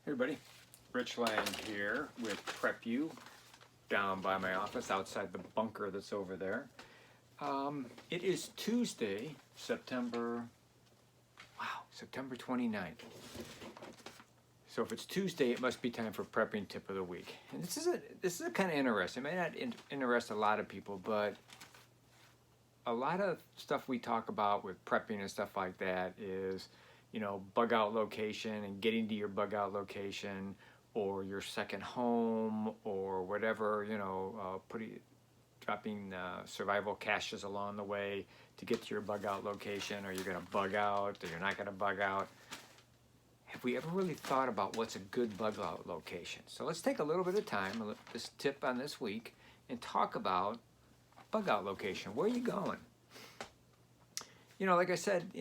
Hey everybody, Rich Lang here with PrepU down by my office outside the bunker that's over there. It is Tuesday, September 29th. So if it's Tuesday, it must be time for prepping tip of the week. And this is a kind of interesting. It may not interest a lot of people, but a lot of stuff we talk about with prepping and stuff like that is, bug out location and getting to your bug out location or your second home or whatever, dropping survival caches along the way to get to your bug out location. Are you going to bug out or you're not going to bug out? Have we ever really thought about what's a good bug out location? So let's take a little bit of time, this tip on this week, and talk about bug out location. Where are you going? Like I said,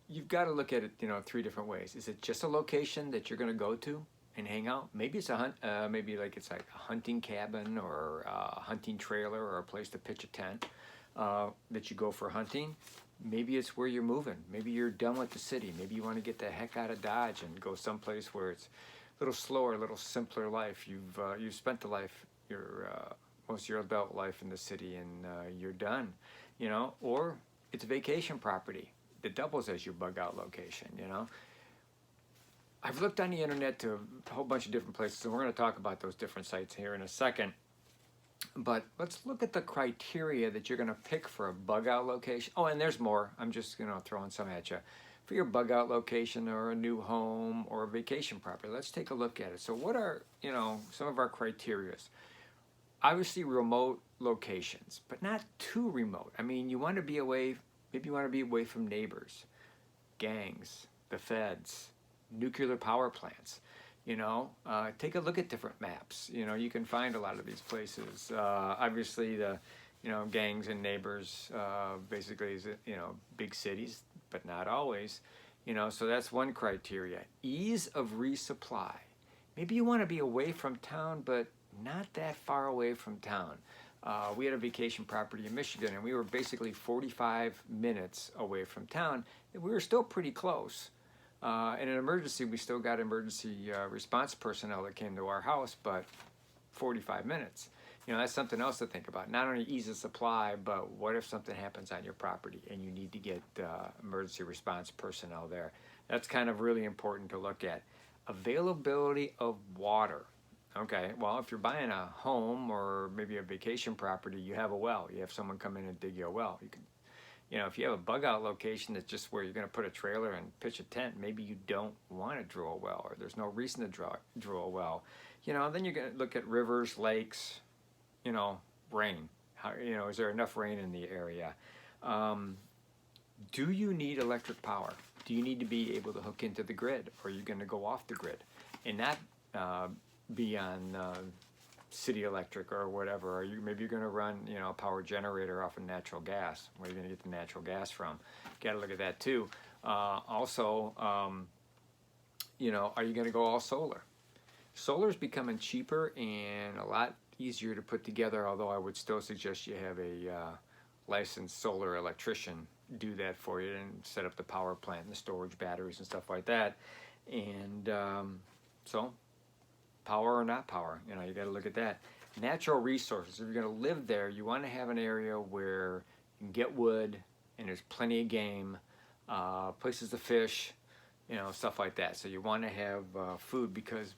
you've got to look at it, three different ways. Is it just a location that you're going to go to and hang out? Maybe it's it's like a hunting cabin or a hunting trailer or a place to pitch a tent that you go for hunting. Maybe it's where you're moving. Maybe you're done with the city. Maybe you want to get the heck out of Dodge and go someplace where it's a little slower, a little simpler life. You've spent the life, most of your adult life in the city, and you're done. Or it's a vacation property that doubles as your bug out location. I've looked on the internet to a whole bunch of different places, and we're going to talk about those different sites here in a second. But let's look at the criteria that you're going to pick for a bug out location. Oh, and there's more. I'm just throwing some at you. For your bug out location or a new home or a vacation property, let's take a look at it. So what are, some of our criteria? Obviously remote locations, but not too remote. I mean, you want to be away, maybe you want to be away from neighbors, gangs, the feds, nuclear power plants. Take a look at different maps. You can find a lot of these places. Obviously, the gangs and neighbors basically is big cities, but not always. So that's one criteria. Ease of resupply. Maybe you want to be away from town, but not that far away from town. We had a vacation property in Michigan, and we were basically 45 minutes away from town. We were still pretty close. In an emergency, we still got emergency response personnel that came to our house, but 45 minutes. That's something else to think about. Not only ease of supply, but what if something happens on your property and you need to get emergency response personnel there? That's kind of really important to look at. Availability of water. Okay, well, if you're buying a home or maybe a vacation property, you have a well. You have someone come in and dig you a well. You can, if you have a bug out location that's just where you're going to put a trailer and pitch a tent, maybe you don't want to drill a well, or there's no reason to drill a well. Then you're going to look at rivers, lakes, rain. Is there enough rain in the area? Do you need electric power? Do you need to be able to hook into the grid, or are you going to go off the grid and not be on city electric or whatever? Or maybe you're going to run a power generator off of natural gas. Where are you going to get the natural gas from? Got to look at that too. Also, are you going to go all solar? Solar is becoming cheaper and a lot easier to put together, although I would still suggest you have a licensed solar electrician do that for you and set up the power plant and the storage batteries and stuff like that. And so power or not power, you got to look at that. Natural resources. If you're going to live there, you want to have an area where you can get wood and there's plenty of game, places to fish, stuff like that. So you want to have food, because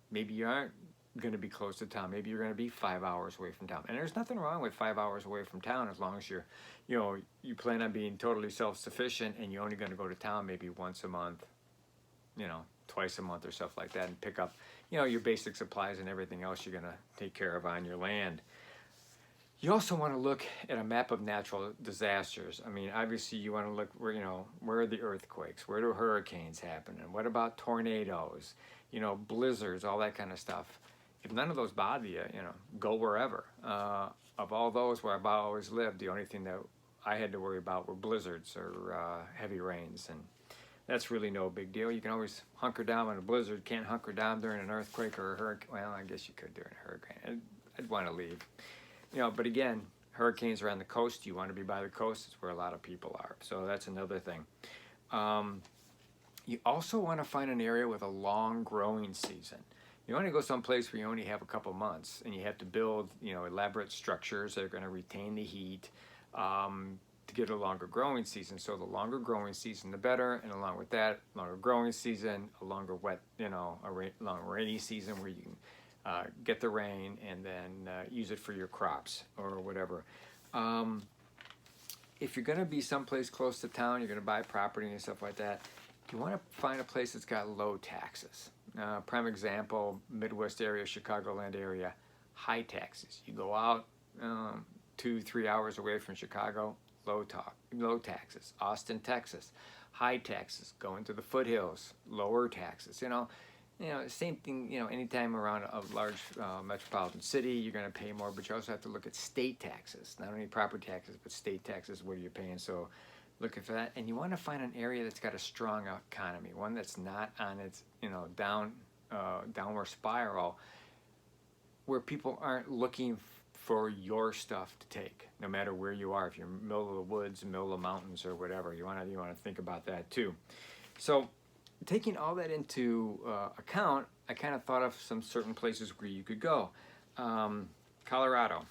maybe you aren't going to be close to town. Maybe you're going to be 5 hours away from town. And there's nothing wrong with 5 hours away from town, as long as you're, you plan on being totally self-sufficient and you're only going to go to town maybe once a month, twice a month or stuff like that, and pick up, your basic supplies and everything else you're going to take care of on your land. You also want to look at a map of natural disasters. I mean, obviously you want to look where are the earthquakes? Where do hurricanes happen? And what about tornadoes? Blizzards, all that kind of stuff. If none of those bother you, go wherever. Of all those where I've always lived, the only thing that I had to worry about were blizzards or heavy rains, and that's really no big deal. You can always hunker down in a blizzard. Can't hunker down during an earthquake or a hurricane. Well, I guess you could during a hurricane. I'd want to leave. But again, hurricanes are on the coast. You want to be by the coast. It's where a lot of people are. So that's another thing. You also want to find an area with a long growing season. You want to go someplace where you only have a couple months and you have to build, elaborate structures that are going to retain the heat to get a longer growing season. So the longer growing season, the better. And along with that, longer growing season, a longer wet, long rainy season where you can get the rain and then use it for your crops or whatever. If you're going to be someplace close to town, you're going to buy property and stuff like that, you want to find a place that's got low taxes. Prime example, Midwest area, Chicagoland area, high taxes. You go out 2-3 hours away from Chicago, low taxes. Austin, Texas, high taxes. Going to the foothills, lower taxes. Same thing. Anytime around a large metropolitan city, you're going to pay more, but you also have to look at state taxes, not only property taxes, but state taxes. What are you paying? So looking for that, and you want to find an area that's got a strong economy, one that's not on its downward spiral, where people aren't looking for your stuff to take, no matter where you are. If you're in the middle of the woods, middle of the mountains, or whatever, you want to think about that too. So, taking all that into account, I kind of thought of some certain places where you could go. Colorado,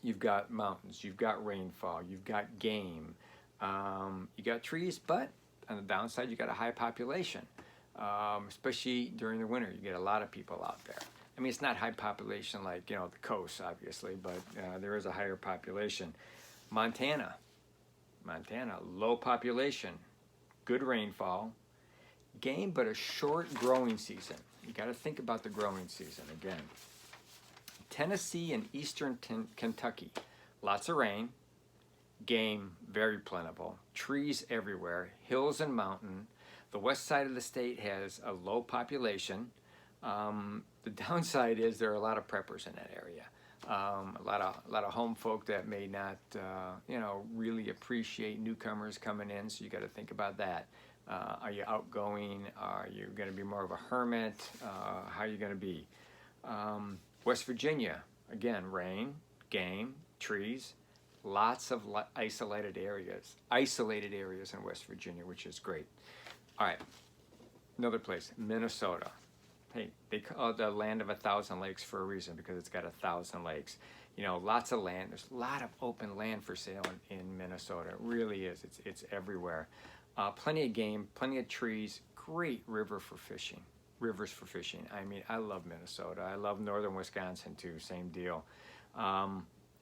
you've got mountains, you've got rainfall, you've got game. You got trees, but on the downside, you got a high population, especially during the winter. You get a lot of people out there. I mean, it's not high population like, the coast, obviously, but there is a higher population. Montana, low population, good rainfall, game, but a short growing season. You got to think about the growing season again. Tennessee and eastern Kentucky, lots of rain. Game, very plentiful. Trees everywhere. Hills and mountain. The west side of the state has a low population. The downside is there are a lot of preppers in that area. A lot of home folk that may not, really appreciate newcomers coming in. So you got to think about that. Are you outgoing? Are you going to be more of a hermit? How are you going to be? West Virginia, again, rain, game, trees. Lots of isolated areas in West Virginia, which is great. All right, another place, Minnesota. Hey, they call it the land of 1,000 lakes for a reason, because it's got 1,000 lakes. Lots of land. There's a lot of open land for sale in Minnesota. It really is. It's everywhere. Plenty of game, plenty of trees. Great rivers for fishing. I mean, I love Minnesota. I love northern Wisconsin too. Same deal.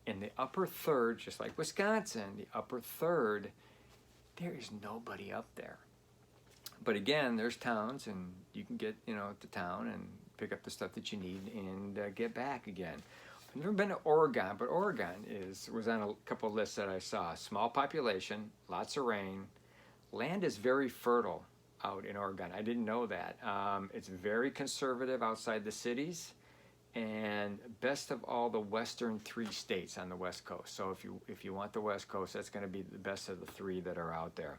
In the upper third, just like Wisconsin, the upper third, there is nobody up there. But again, there's towns, and you can get, to town and pick up the stuff that you need and get back again. I've never been to Oregon, but Oregon was on a couple of lists that I saw. Small population, lots of rain. Land is very fertile out in Oregon. I didn't know that. It's very conservative outside the cities. And best of all the western 3 states on the West Coast. So if you want the West Coast, that's going to be the best of the 3 that are out there.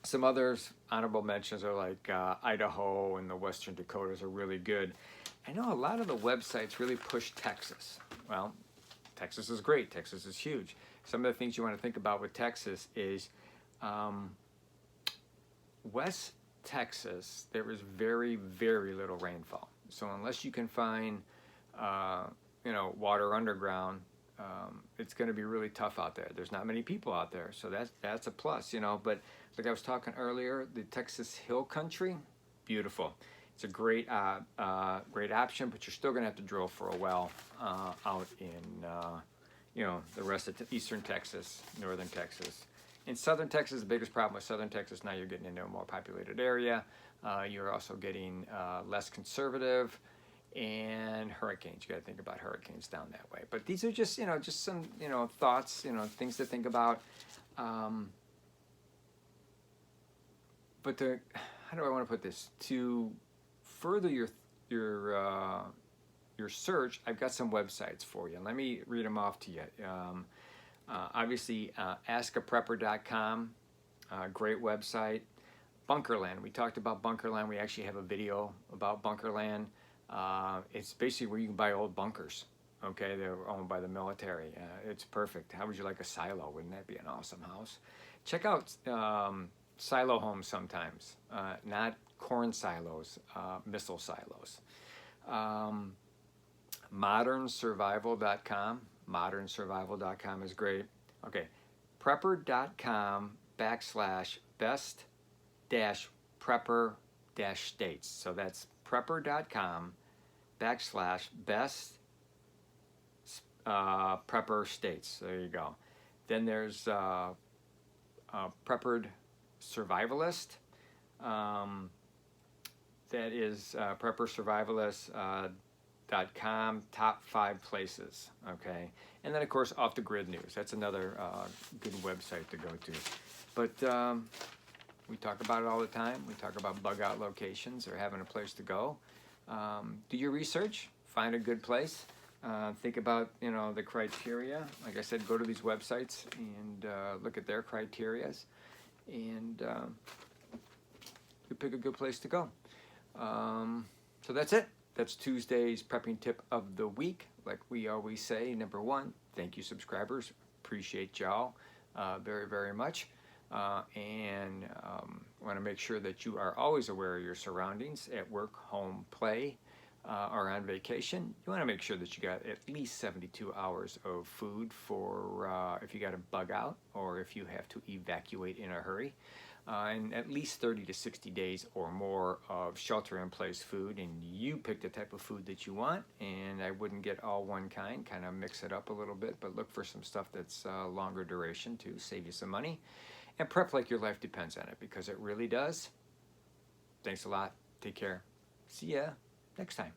Some others, honorable mentions, are like Idaho and the Western Dakotas are really good. I know a lot of the websites really push Texas. Well, Texas is great. Texas is huge. Some of the things you want to think about with Texas is West Texas, there is very, very little rainfall. So unless you can find, water underground, it's going to be really tough out there. There's not many people out there, so that's a plus, But like I was talking earlier, the Texas Hill Country, beautiful. It's a great option, but you're still going to have to drill for a well out in, the rest of eastern Texas, northern Texas. In southern Texas, the biggest problem with southern Texas, now you're getting into a more populated area. You're also getting less conservative, and hurricanes. You got to think about hurricanes down that way. But these are just, just some, thoughts, things to think about. But how do I want to put this? To further your search, I've got some websites for you. Let me read them off to you. Obviously, askaprepper.com, great website. Bunkerland, we talked about Bunkerland. We actually have a video about Bunkerland. It's basically where you can buy old bunkers. Okay, they're owned by the military. It's perfect. How would you like a silo? Wouldn't that be an awesome house? Check out silo homes sometimes, not corn silos, missile silos. Modernsurvival.com. Modernsurvival.com is great. Okay, prepper.com/best prepper states. So that's prepper.com/best prepper states. There you go. Then there's Preppered Survivalist. That is preppersurvivalist.com, top 5 places. Okay, and then of course Off the Grid News. That's another good website to go to. But we talk about it all the time. We talk about bug out locations or having a place to go. Do your research. Find a good place. Think about the criteria. Like I said, go to these websites and look at their criterias, and you pick a good place to go. So that's it. That's Tuesday's prepping tip of the week. Like we always say, number 1, thank you subscribers. Appreciate y'all very, very much. And want to make sure that you are always aware of your surroundings at work, home, play, or on vacation. You want to make sure that you got at least 72 hours of food for if you got to bug out or if you have to evacuate in a hurry. And at least 30 to 60 days or more of shelter-in-place food, and you pick the type of food that you want. And I wouldn't get all one kind, kind of mix it up a little bit, but look for some stuff that's longer duration to save you some money. And prep like your life depends on it, because it really does. Thanks a lot. Take care. See ya next time.